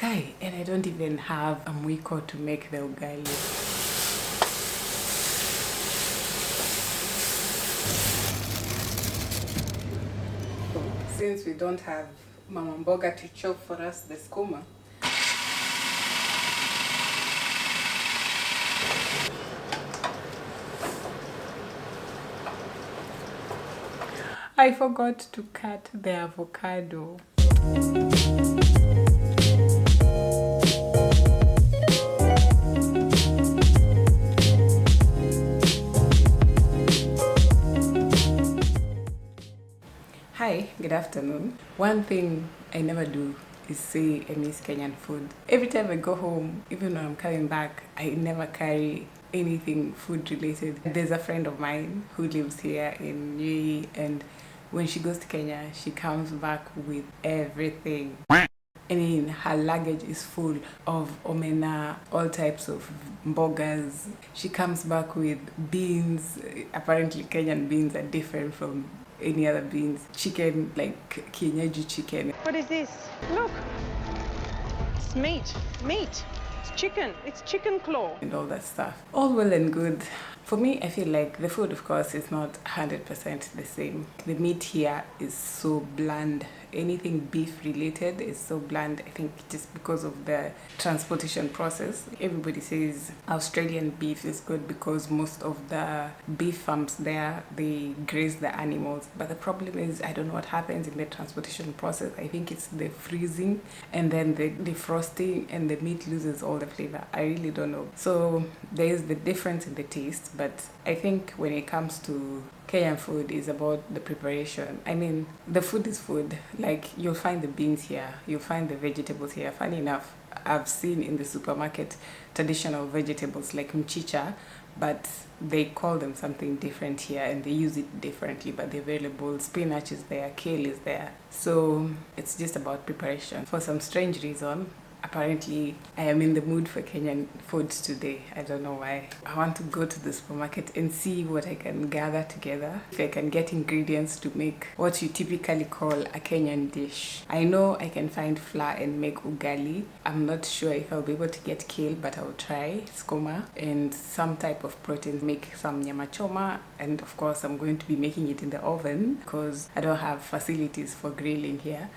Kai, and I don't even have a mwiko to make the ugali. Since we don't have mama mboga to chop for us the skuma, I forgot to cut the avocado. Hi, good afternoon. One thing I never do is say I miss Kenyan food. Every time I go home, even when I'm coming back, I never carry anything food related. There's a friend of mine who lives here in UAE, and when she goes to Kenya, she comes back with everything. I mean, her luggage is full of omena, all types of mbogas. She comes back with beans. Apparently, Kenyan beans are different from any other beans. Chicken, like kienyeji chicken. What is this? Look, it's meat. It's chicken claw. And all that stuff. All well and good. For me, I feel like the food, of course, is not 100% the same. The meat here is so bland. Anything beef related is so bland. I think just because of the transportation process. Everybody says Australian beef is good because most of the beef farms there, they graze the animals. But the problem is, I don't know what happens in the transportation process. I think it's the freezing and then the defrosting, and the meat loses all the flavor. I really don't know. So there is the difference in the taste, but I think when it comes to Kenyan food, is about the preparation. I mean, the food is food. Like, you'll find the beans here, you'll find the vegetables here. Funny enough, I've seen in the supermarket traditional vegetables like mchicha, but they call them something different here and they use it differently, but they're available. Spinach is there, kale is there. So it's just about preparation. For some strange reason, apparently I am in the mood for Kenyan food today. I don't know why. I want to go to the supermarket and see what I can gather together. If I can get ingredients to make what you typically call a Kenyan dish. I know I can find flour and make ugali. I'm not sure if I'll be able to get kale, but I'll try CHOMA and some type of protein. Make some CHOMA, and of course I'm going to be making it in the oven because I don't have facilities for grilling here.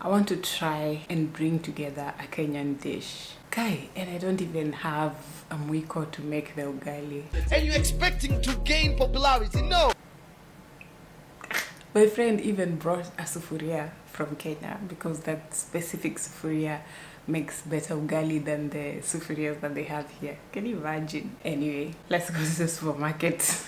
I want to try and bring together a Kenyan dish. Kai, and I don't even have a mwiko to make the ugali. And you're expecting to gain popularity? No! My friend even brought a sufuria from Kenya because that specific sufuria makes better ugali than the sufurias that they have here. Can you imagine? Anyway, let's go to the supermarket.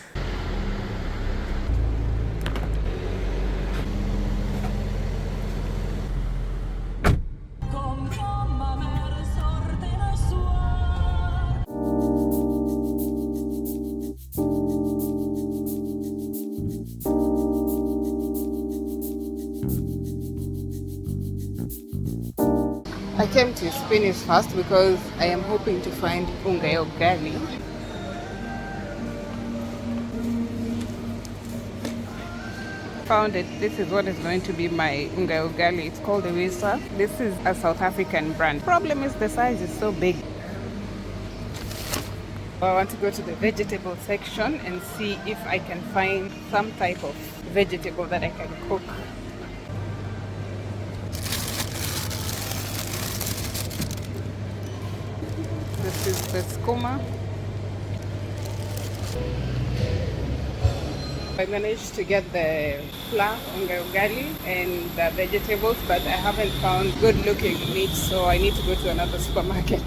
I came to Spinach first because I am hoping to find unga ugali. Found it. This is what is going to be my unga ugali. It's called the Wisa. This is a South African brand. Problem is the size is so big. I want to go to the vegetable section and see if I can find some type of vegetable that I can cook. This is the skuma. I managed to get the flour, unga ugali, and the vegetables, but I haven't found good looking meat, so I need to go to another supermarket.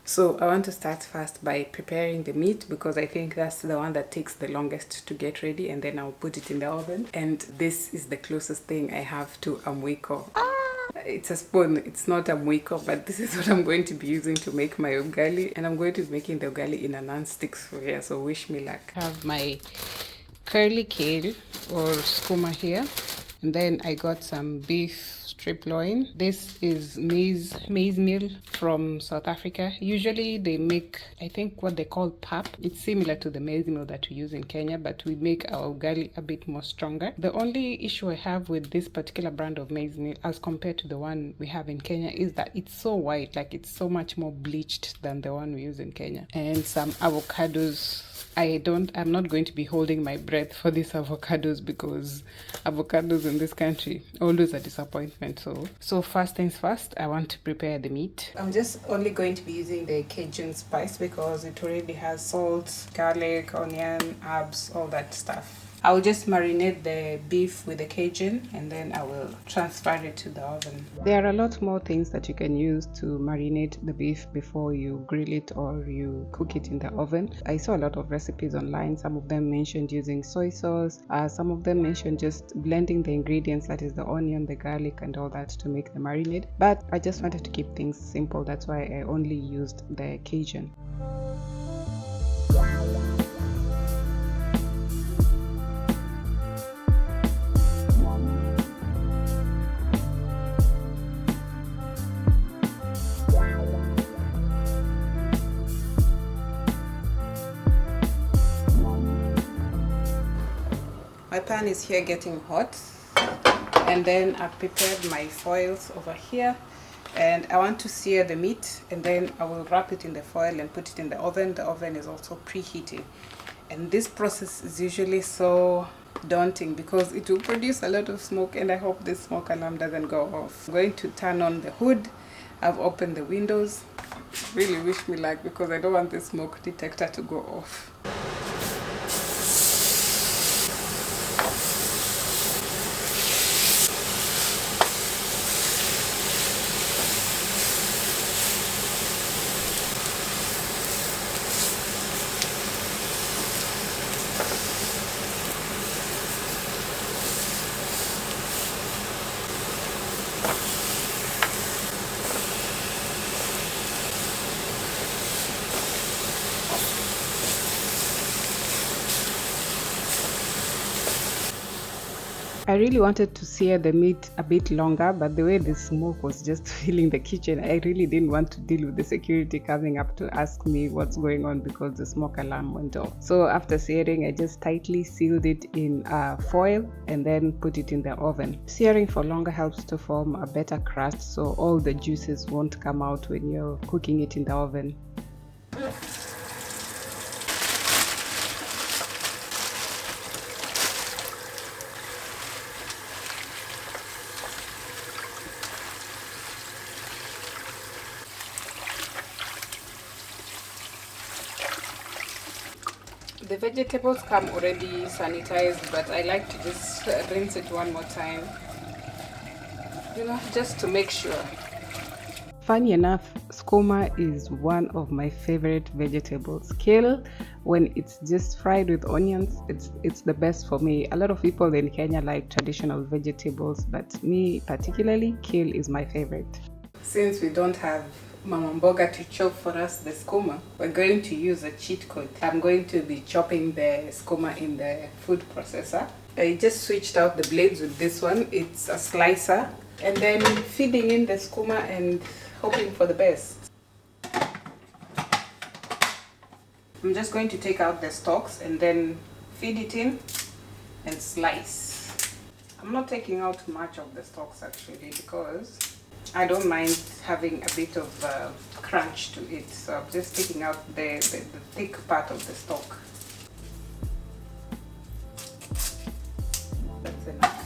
So I want to start first by preparing the meat because I think that's the one that takes the longest to get ready, and then I'll put it in the oven. And this is the closest thing I have to a mwiko. It's a spoon, it's not a mwiko, but this is what I'm going to be using to make my ugali, and I'm going to be making the ugali in a non-stick sphere, so wish me luck. I have my curly kale or skuma here, and then I got some beef strip loin. This is maize meal from South Africa. Usually they make, I think, what they call pap. It's similar to the maize meal that we use in Kenya, but we make our ugali a bit more stronger. The only issue I have with this particular brand of maize meal as compared to the one we have in Kenya is that it's so white, like it's so much more bleached than the one we use in Kenya. And some avocados. I'm not going to be holding my breath for these avocados, because avocados in this country always a disappointment. So first things first, I want to prepare the meat. I'm just only going to be using the Cajun spice because it already has salt, garlic, onion, herbs, all that stuff. I will just marinate the beef with the Cajun and then I will transfer it to the oven. There are a lot more things that you can use to marinate the beef before you grill it or you cook it in the oven. I saw a lot of recipes online. Some of them mentioned using soy sauce. Some of them mentioned just blending the ingredients, that is the onion, the garlic and all that, to make the marinade. But I just wanted to keep things simple. That's why I only used the Cajun. My pan is here getting hot, and then I've prepared my foils over here, and I want to sear the meat, and then I will wrap it in the foil and put it in the oven. The oven is also preheating, and this process is usually so daunting because it will produce a lot of smoke, and I hope this smoke alarm doesn't go off. I'm going to turn on the hood. I've opened the windows. Really wish me luck because I don't want the smoke detector to go off. I really wanted to sear the meat a bit longer, but the way the smoke was just filling the kitchen, I really didn't want to deal with the security coming up to ask me what's going on because the smoke alarm went off. So after searing, I just tightly sealed it in foil and then put it in the oven. Searing for longer helps to form a better crust, so all the juices won't come out when you're cooking it in the oven. The vegetables come already sanitized, but I like to just rinse it one more time, just to make sure. Funny enough, CHOMA is one of my favorite vegetables. Kale, when it's just fried with onions, it's the best for me. A lot of people in Kenya like traditional vegetables, but me particularly, kale is my favorite. Since we don't have Mama Mboga to chop for us the skuma, we're going to use a cheat code. I'm going to be chopping the skuma in the food processor. I just switched out the blades with this one. It's a slicer, and then feeding in the skuma and hoping for the best. I'm just going to take out the stalks and then feed it in and slice. I'm not taking out much of the stalks actually because I don't mind having a bit of crunch to it, so I'm just taking out the thick part of the stalk. That's enough.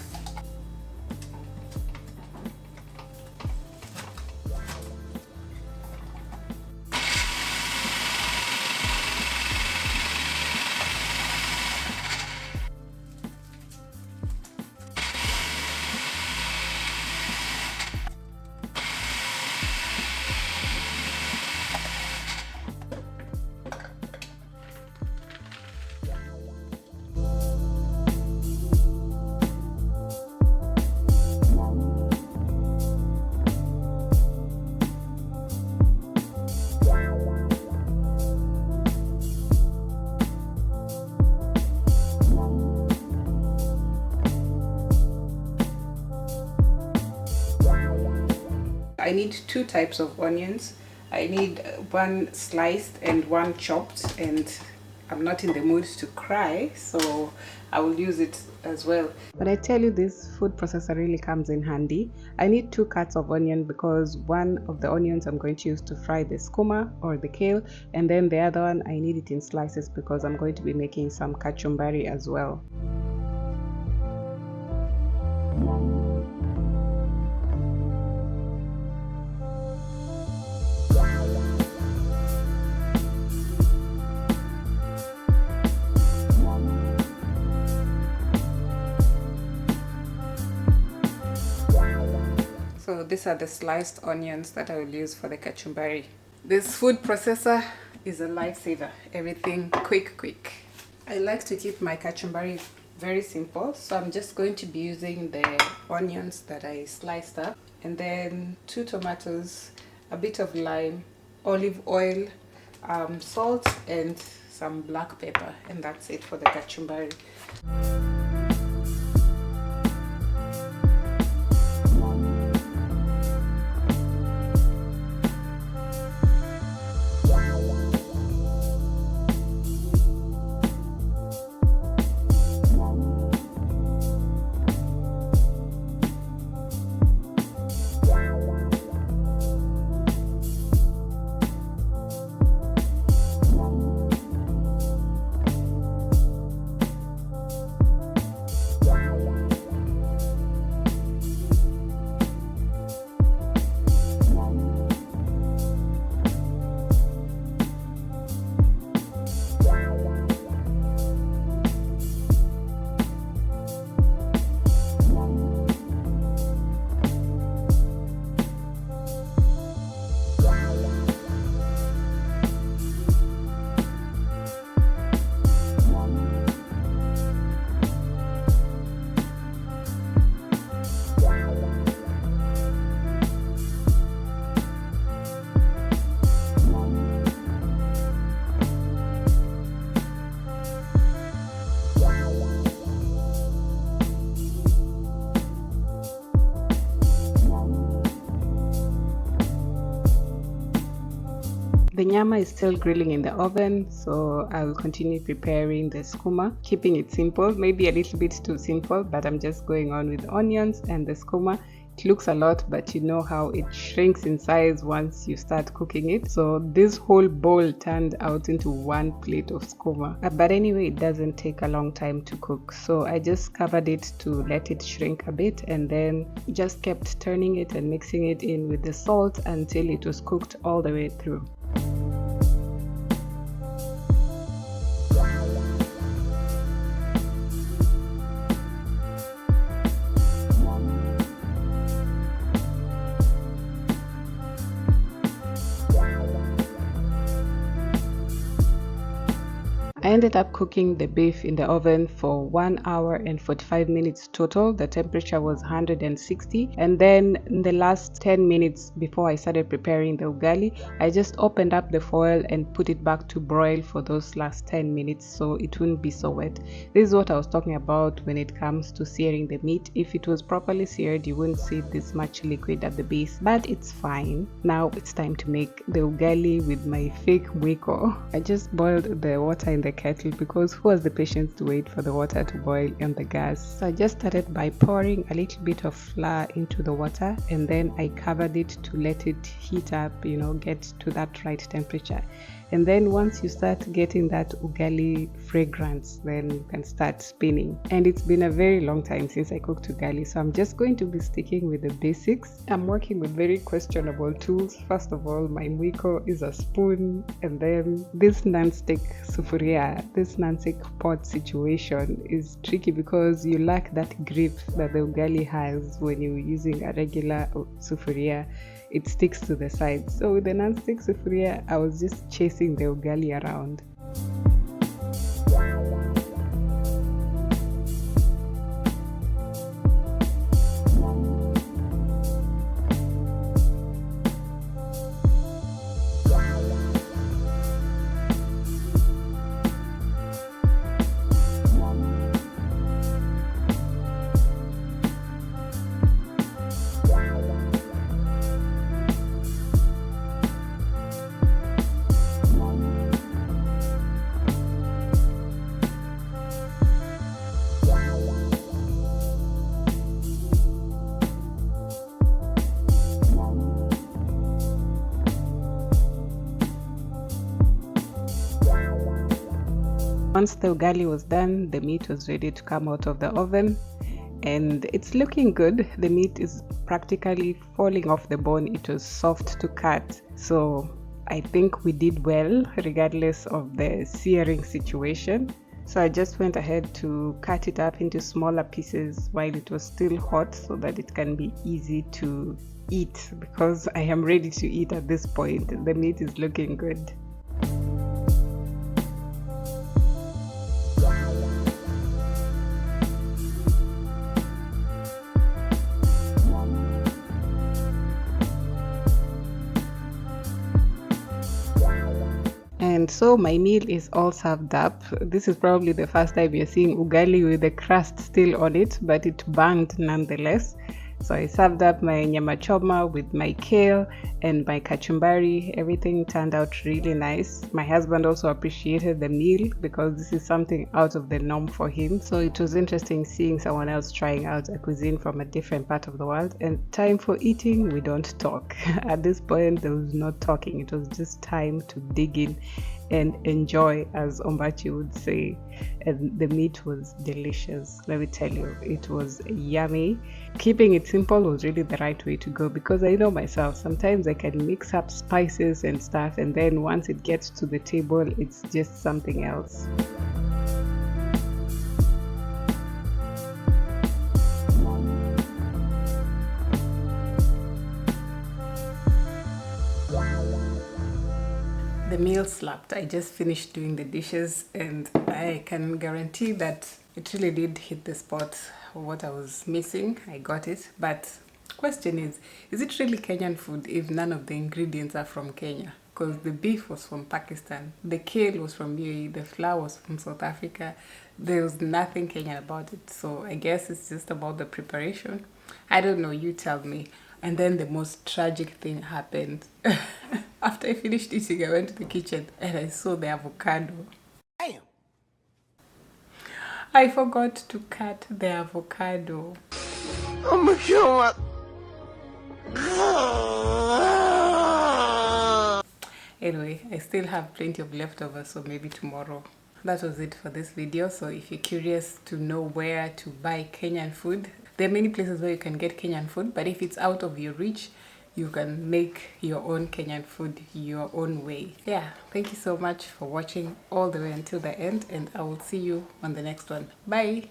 I need 2 types of onions. I need one sliced and one chopped, and I'm not in the mood to cry, so I will use it as well. But I tell you, this food processor really comes in handy. I need 2 cuts of onion because one of the onions I'm going to use to fry the skuma or the kale, and then the other one I need it in slices because I'm going to be making some kachumbari as well. So these are the sliced onions that I will use for the kachumbari. This food processor is a lifesaver. Everything quick. I like to keep my kachumbari very simple, so I'm just going to be using the onions that I sliced up, and then 2 tomatoes, a bit of lime, olive oil, salt, and some black pepper, and that's it for the kachumbari. The nyama is still grilling in the oven, so I will continue preparing the skuma, keeping it simple, maybe a little bit too simple, but I'm just going on with onions and the skuma. It looks a lot, but you know how it shrinks in size once you start cooking it. So this whole bowl turned out into 1 plate of skuma. But anyway, it doesn't take a long time to cook. So I just covered it to let it shrink a bit, and then just kept turning it and mixing it in with the salt until it was cooked all the way through. I ended up cooking the beef in the oven for 1 hour and 45 minutes total. The temperature was 160, and then in the last 10 minutes before I started preparing the ugali, I just opened up the foil and put it back to broil for those last 10 minutes so it wouldn't be so wet. This is what I was talking about when it comes to searing the meat. If it was properly seared, you wouldn't see this much liquid at the base, but it's fine. Now it's time to make the ugali with my fake wiko. I just boiled the water in the kettle because who has the patience to wait for the water to boil on the gas? So I just started by pouring a little bit of flour into the water, and then I covered it to let it heat up, get to that right temperature. And then once you start getting that ugali fragrance, then you can start spinning. And it's been a very long time since I cooked ugali, so I'm just going to be sticking with the basics. I'm working with very questionable tools. First of all, my mwiko is a spoon, and then this non-stick sufuria, this non-stick pot situation is tricky because you lack that grip that the ugali has when you're using a regular sufuria. It sticks to the side. So with the non-stick sufuria, I was just chasing the ugali around. Once the ugali was done, the meat was ready to come out of the oven, and it's looking good. The meat is practically falling off the bone. It was soft to cut, so I think we did well regardless of the searing situation. So I just went ahead to cut it up into smaller pieces while it was still hot so that it can be easy to eat, because I am ready to eat at this point. The meat is looking good. And so my meal is all served up. This is probably the first time you're seeing ugali with the crust still on it, but it banged nonetheless. So I served up my CHOMA with my kale and my kachumbari. Everything turned out really nice. My husband also appreciated the meal because this is something out of the norm for him. So it was interesting seeing someone else trying out a cuisine from a different part of the world. And time for eating, we don't talk. At this point, there was no talking. It was just time to dig in and enjoy, as Ombachi would say. And the meat was delicious. Let me tell you, it was yummy. Keeping it simple was really the right way to go, because I know myself, sometimes I can mix up spices and stuff, and then once it gets to the table, it's just something else. The meal slapped. I just finished doing the dishes, and I can guarantee that it really did hit the spot. What I was missing, I got it. But question is it really Kenyan food if none of the ingredients are from Kenya? Because the beef was from Pakistan, the kale was from UAE, the flour was from South Africa. There was nothing Kenyan about it. So I guess it's just about the preparation. I don't know, you tell me. And then the most tragic thing happened. After I finished eating, I went to the kitchen and I saw the avocado. Damn. I forgot to cut the avocado. Oh my god. Anyway, I still have plenty of leftovers, so maybe tomorrow. That was it for this video. So if you're curious to know where to buy Kenyan food, there are many places where you can get Kenyan food, but if it's out of your reach, you can make your own Kenyan food your own way. Yeah, thank you so much for watching all the way until the end, and I will see you on the next one. Bye!